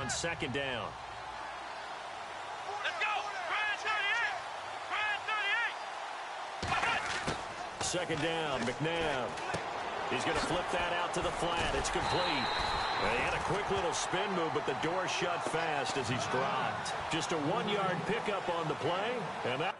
on second down. Let's go. Try 38. Second down, McNabb. He's going to flip that out to the flat. It's complete. He had a quick little spin move, but the door shut fast as he's dropped. Just a 1-yard pickup on the play, and that'll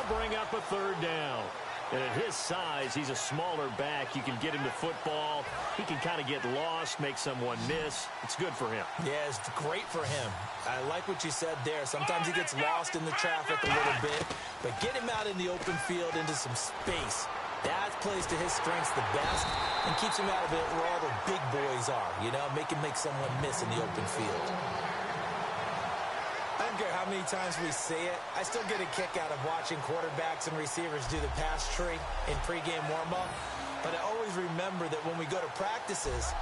bring up a third down. And at his size, he's a smaller back. You can get him to football. He can kind of get lost, make someone miss. It's good for him. Yeah, it's great for him. I like what you said there. Sometimes he gets lost in the traffic a little bit, but get him out in the open field into some space. That plays to his strengths the best and keeps him out of it where all the big boys are, you know, make someone miss in the open field. I don't care how many times we see it. I still get a kick out of watching quarterbacks and receivers do the pass tree in pregame warm-up. But I always remember that when we go to practices,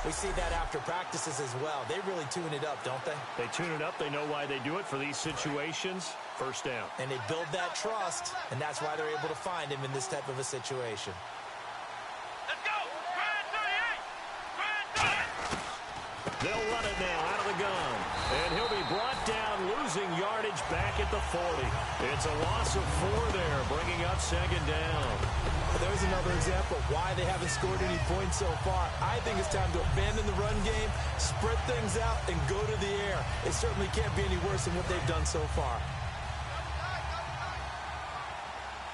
we see that after practices as well. They really tune it up, don't they? They tune it up. They know why they do it for these situations. First down. And they build that trust, and that's why they're able to find him in this type of a situation. Let's go. Try 38. They'll run it now out of the gun. And he'll be brought down, losing yardage back at the 40. It's a loss of 4 there, bringing up second down. There's another example of why they haven't scored any points so far. I think it's time to abandon the run game, spread things out, and go to the air. It certainly can't be any worse than what they've done so far.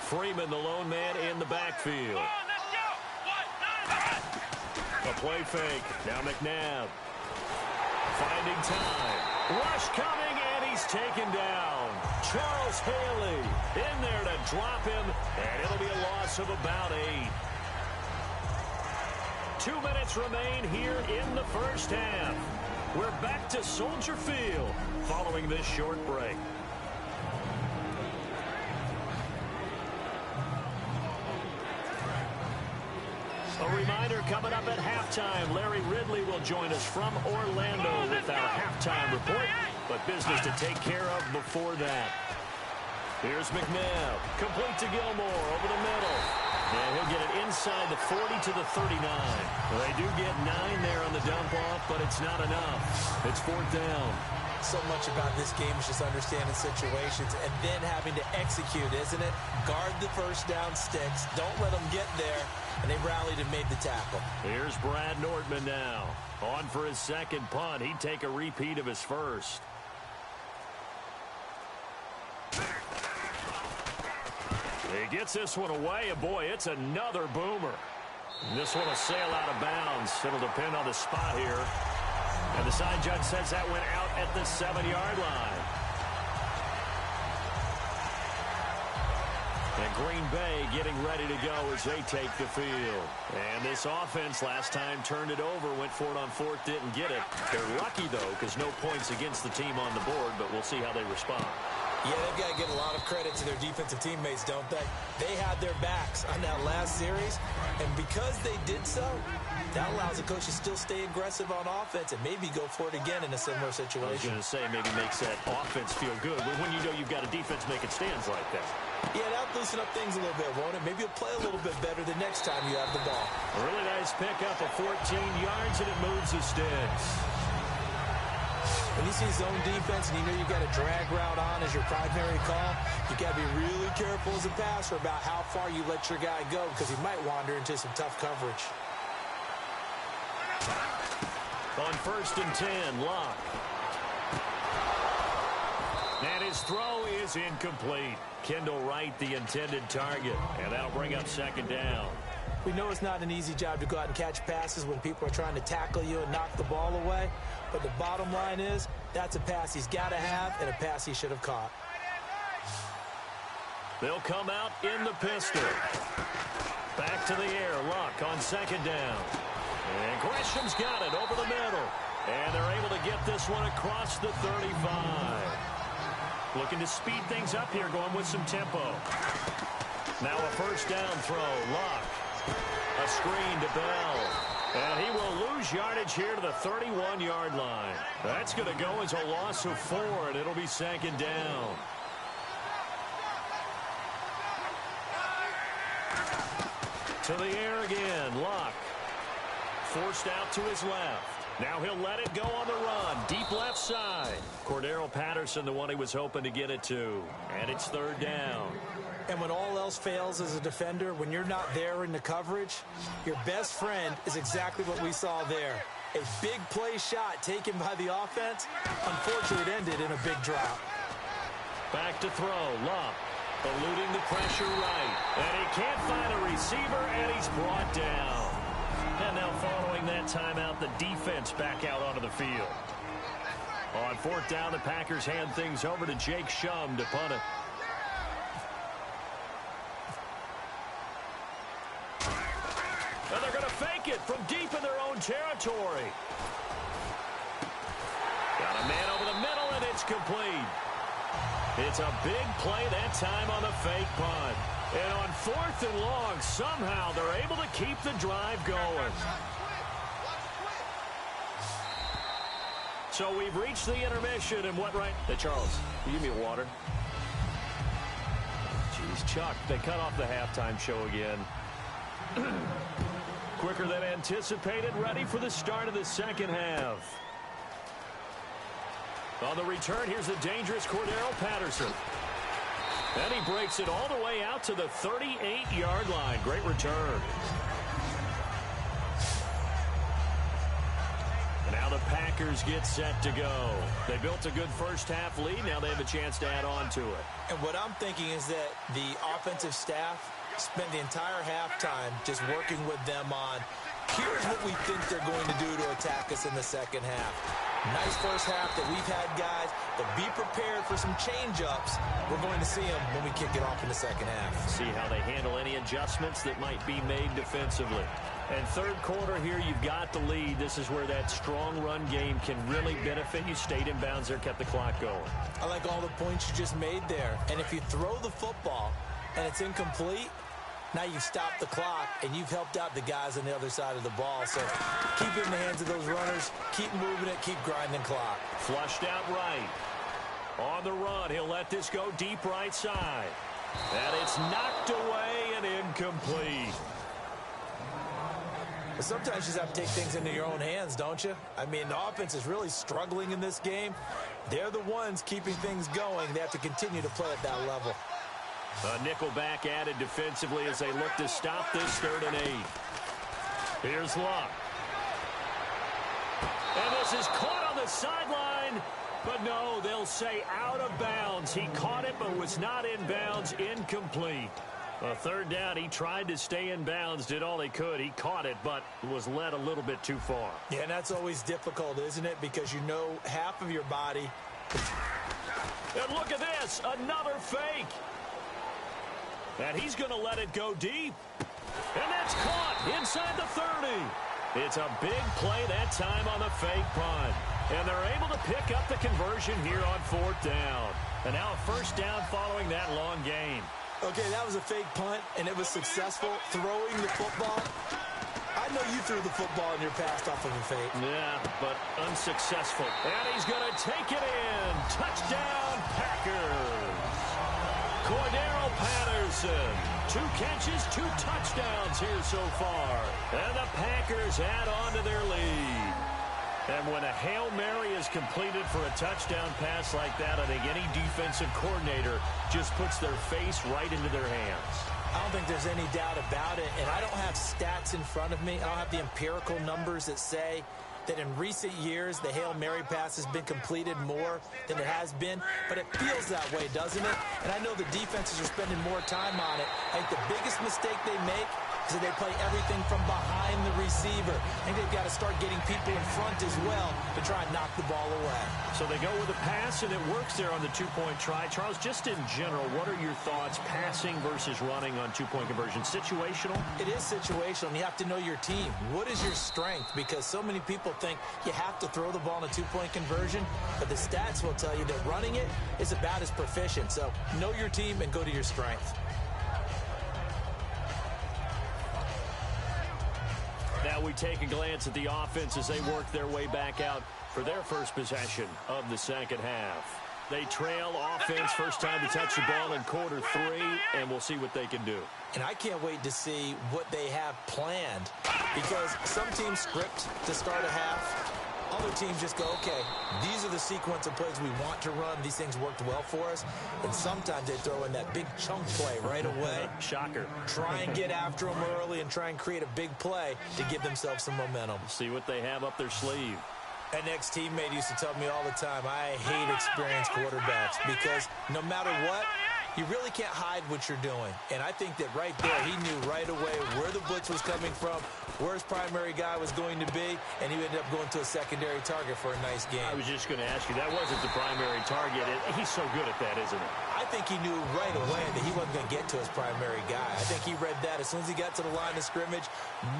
Freeman, the lone man in the backfield. A play fake. Now McNabb. Finding time. Rush coming, and he's taken down. Charles Haley in there to drop him, and it'll be a loss of about 8. 2 minutes remain here in the first half. We're back to Soldier Field following this short break. A reminder, coming up at halftime, Larry Ridley will join us from Orlando with our halftime report, but business to take care of before that. Here's McNabb, complete to Gilmore over the middle. And he'll get it inside the 40 to the 39. They do get 9 there on the dump off, but it's not enough. It's 4th down. So much about this game is just understanding situations and then having to execute, isn't it? Guard the first down sticks. Don't let them get there. And they rallied and made the tackle. Here's Brad Nordman now. On for his second punt. He'd take a repeat of his first. He gets this one away, and boy, it's another boomer. And this one will sail out of bounds. It'll depend on the spot here. And the side judge says that went out at the 7-yard line. And Green Bay getting ready to go as they take the field. And this offense last time turned it over, went for it on 4th, didn't get it. They're lucky, though, because no points against the team on the board, but we'll see how they respond. Yeah, they've got to get a lot of credit to their defensive teammates, don't they? They had their backs on that last series, and because they did so, that allows the coach to still stay aggressive on offense and maybe go for it again in a similar situation. I was going to say maybe makes that offense feel good when you know you've got a defense making stands like that. Yeah, that'll loosen up things a little bit, won't it? Maybe you'll play a little bit better the next time you have the ball. A really nice pickup of 14 yards, and it moves the sticks. When you see zone defense and you know you got a drag route on as your primary call, you got to be really careful as a passer about how far you let your guy go because he might wander into some tough coverage. On 1st and 10, Locke. And his throw is incomplete. Kendall Wright, the intended target. And that'll bring up second down. We know it's not an easy job to go out and catch passes when people are trying to tackle you and knock the ball away. But the bottom line is, that's a pass he's got to have and a pass he should have caught. They'll come out in the pistol. Back to the air. Luck on second down. And Gresham's got it over the middle. And they're able to get this one across the 35. Looking to speed things up here, going with some tempo. Now a first down throw. Luck. A screen to Bell. And he will lose yardage here to the 31-yard line. That's going to go as a loss of 4, and it'll be second down. To the air again. Luck. forced out to his left. Now he'll let it go on the run. Deep left side. Cordero Patterson, the one he was hoping to get it to. And it's third down. And when all else fails as a defender, when you're not there in the coverage, your best friend is exactly what we saw there. A big play shot taken by the offense. Unfortunately, it ended in a big drop. Back to throw. Luck eluding the pressure right. And he can't find a receiver, and he's brought down. And now following that timeout, the defense back out onto the field. On fourth down, the Packers hand things over to Jake Shum to punt it. And they're going to fake it from deep in their own territory. Got a man over the middle, and it's complete. It's a big play that time on the fake punt. And on fourth and long, somehow they're able to keep the drive going. So we've reached the intermission, and what right? Hey, Charles, will you give me a water? Jeez, Chuck, they cut off the halftime show again. Quicker than anticipated, ready for the start of the second half. On the return, here's the dangerous Cordero Patterson. And he breaks it all the way out to the 38-yard line. Great return. And now the Packers get set to go. They built a good first-half lead. Now they have a chance to add on to it. And what I'm thinking is that the offensive staff spent the entire halftime just working with them on, here's what we think they're going to do to attack us in the second half. Nice first half that we've had, guys, but be prepared for some change-ups. We're going to see them when we kick it off in the second half. See how they handle any adjustments that might be made defensively. And third quarter here, you've got the lead. This is where that strong run game can really benefit you. Stayed in bounds there, kept the clock going. I like all the points you just made there. And if you throw the football and it's incomplete, now you've stopped the clock, and you've helped out the guys on the other side of the ball. So keep it in the hands of those runners. Keep moving it. Keep grinding clock. Flushed out right. On the run, he'll let this go deep right side. And it's knocked away and incomplete. But sometimes you just have to take things into your own hands, don't you? I mean, the offense is really struggling in this game. They're the ones keeping things going. They have to continue to play at that level. A nickel back added defensively as they look to stop this 3rd and 8. Here's Luck. And this is caught on the sideline. But no, they'll say out of bounds. He caught it but was not in bounds. Incomplete. A 3rd down, he tried to stay in bounds, did all he could. He caught it but was led a little bit too far. Yeah, and that's always difficult, isn't it? Because you know half of your body. And look at this, another fake. And he's going to let it go deep. And that's caught inside the 30. It's a big play that time on the fake punt. And they're able to pick up the conversion here on 4th down. And now a 1st down following that long gain. Okay, that was a fake punt, and it was successful throwing the football. I know you threw the football in your past off of a fake. Yeah, but unsuccessful. And he's going to take it in. Touchdown, Packers. Cordero Patterson, 2 catches, 2 touchdowns here so far. And the Packers add on to their lead. And when a Hail Mary is completed for a touchdown pass like that, I think any defensive coordinator just puts their face right into their hands. I don't think there's any doubt about it. And I don't have stats in front of me. I don't have the empirical numbers that say that in recent years, the Hail Mary pass has been completed more than it has been. But it feels that way, doesn't it? And I know the defenses are spending more time on it. I think the biggest mistake they make is that they play everything from behind the receiver. I think they've got to start getting people in front as well to try and knock the ball away. So they go with a pass, and it works there on the 2-point try. Charles, just in general, what are your thoughts passing versus running on 2-point conversion? Situational? It is situational, and you have to know your team. What is your strength? Because so many people think you have to throw the ball in a 2-point conversion, but the stats will tell you that running it is about as proficient. So know your team and go to your strength. Now we take a glance at the offense as they work their way back out for their first possession of the second half. They trail offense, first time to touch the ball in quarter 3, and we'll see what they can do. And I can't wait to see what they have planned, because some teams script to start a half. Other teams just go, okay, these are the sequence of plays we want to run. These things worked well for us. And sometimes they throw in that big chunk play right away. Shocker. Try and get after them early and try and create a big play to give themselves some momentum. See what they have up their sleeve. An ex-teammate used to tell me all the time, I hate experienced quarterbacks because no matter what, you really can't hide what you're doing. And I think that right there, he knew right away where the blitz was coming from, where his primary guy was going to be, and he ended up going to a secondary target for a nice game. I was just going to ask you, that wasn't the primary target. He's so good at that, isn't he? I think he knew right away that he wasn't going to get to his primary guy. I think he read that as soon as he got to the line of scrimmage,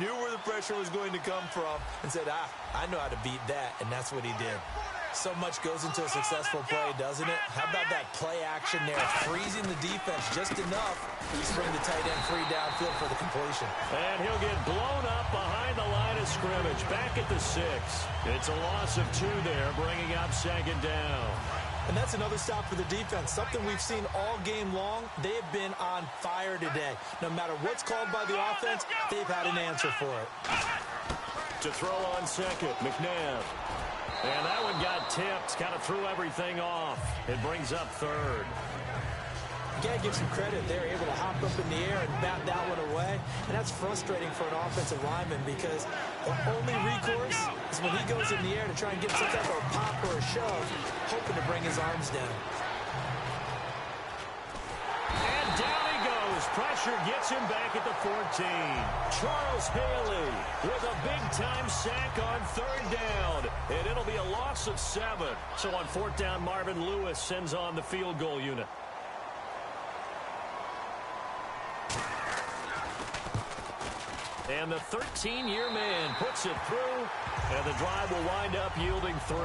knew where the pressure was going to come from, and said, I know how to beat that, and that's what he did. So much goes into a successful play, doesn't it? How about that play action there, freezing the defense just enough to bring the tight end free downfield for the completion. And he'll get blown up behind the line of scrimmage, back at the 6. It's a loss of 2 there, bringing up second down. And that's another stop for the defense, something we've seen all game long. They have been on fire today. No matter what's called by the offense, they've had an answer for it. To throw on second, McNabb. And that one got tipped, kind of threw everything off. It brings up third. You got to give some credit. They're able to hop up in the air and bat that one away. And that's frustrating for an offensive lineman because the only recourse is when he goes in the air to try and get some type of a pop or a shove, hoping to bring his arms down. And down he goes. Pressure gets him back at the 14. Charles Haley with a big-time sack on third down. And it'll be a loss of 7. So on fourth down, Marvin Lewis sends on the field goal unit. And the 13-year man puts it through, and the drive will wind up yielding 3.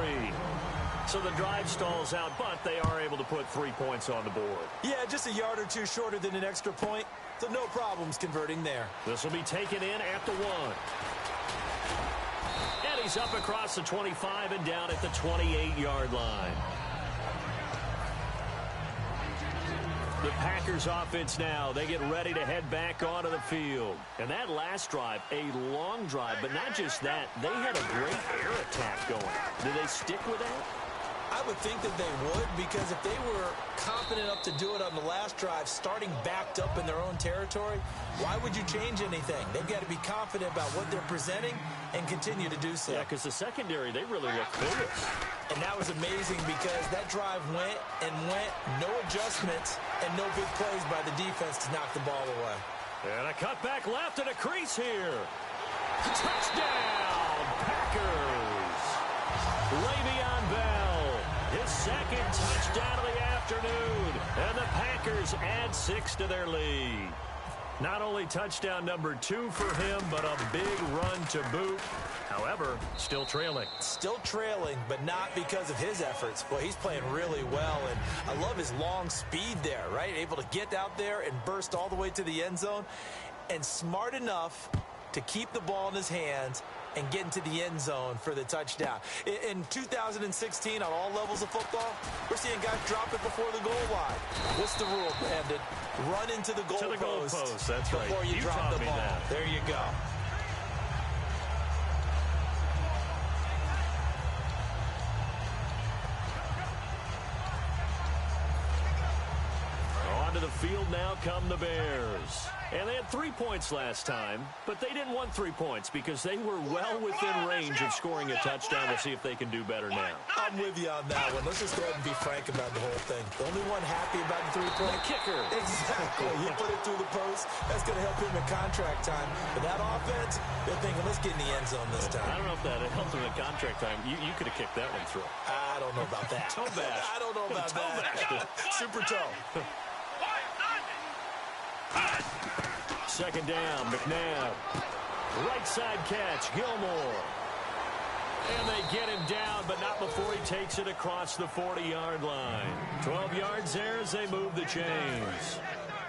So the drive stalls out, but they are able to put 3 points on the board. Yeah, just a yard or two shorter than an extra point, so no problems converting there. This will be taken in at the 1. And he's up across the 25 and down at the 28-yard line. The Packers offense now, they get ready to head back onto the field. And that last drive, a long drive, but not just that, they had a great air attack going. Did they stick with that? I would think that they would, because if they were confident enough to do it on the last drive, starting backed up in their own territory, why would you change anything? They've got to be confident about what they're presenting and continue to do so. Yeah, because the secondary, they really looked fearless. And that was amazing because that drive went and went, no adjustments, and no big plays by the defense to knock the ball away. And a cutback left and a crease here. Touchdown, Packers. Le'Veon Bell, his second touchdown of the afternoon. And the Packers add 6 to their lead. Not only touchdown number 2 for him, but a big run to boot. However, still trailing. Still trailing, but not because of his efforts. Boy, he's playing really well, and I love his long speed there, right? Able to get out there and burst all the way to the end zone, and smart enough to keep the ball in his hands and get into the end zone for the touchdown. In 2016, on all levels of football, we're seeing guys drop it before the goal line. What's the rule, Brandon? Run into the goal post. That's right. Before you drop the ball. That. There you go. To the field now come the Bears. And they had 3 points last time, but they didn't want 3 points because they were well within range of scoring a touchdown. We'll see if they can do better now. I'm with you on that one. Let's just go ahead and be frank about the whole thing. The only one happy about the 3-point kicker. Exactly. You put it through the post. That's going to help him in contract time. But that offense, they're thinking, let's get in the end zone this time. I don't know if that helped him in contract time. You could have kicked that one through. I don't know about that. Toe bash. I don't know about that. Super toe. Second down, McNabb. Right side catch, Gilmore. And they get him down, but not before he takes it across the 40-yard line. 12 yards there as they move the chains.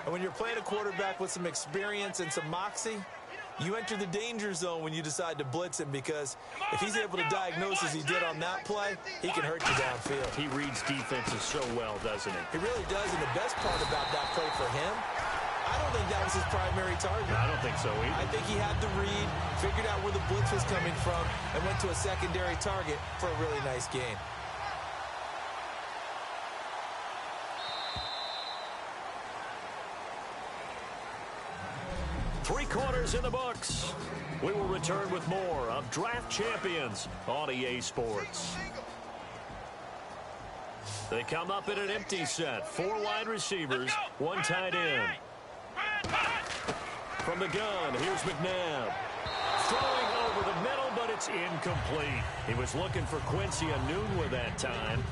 And when you're playing a quarterback with some experience and some moxie, You enter the danger zone when you decide to blitz him, because if he's able to diagnose as he did on that play, he can hurt you downfield. He reads defenses so well, doesn't he? He really does, and the best part about that play for him, I don't think that was his primary target. I don't think so either. I think he had the read, figured out where the blitz was coming from, and went to a secondary target for a really nice gain. Three quarters in the books. We will return with more of Draft Champions on EA Sports. They come up in an empty set. 4 wide receivers, 1 tight end. From the gun, here's McNabb. Throwing over the middle, but it's incomplete. He was looking for Quincy Enunwa that time.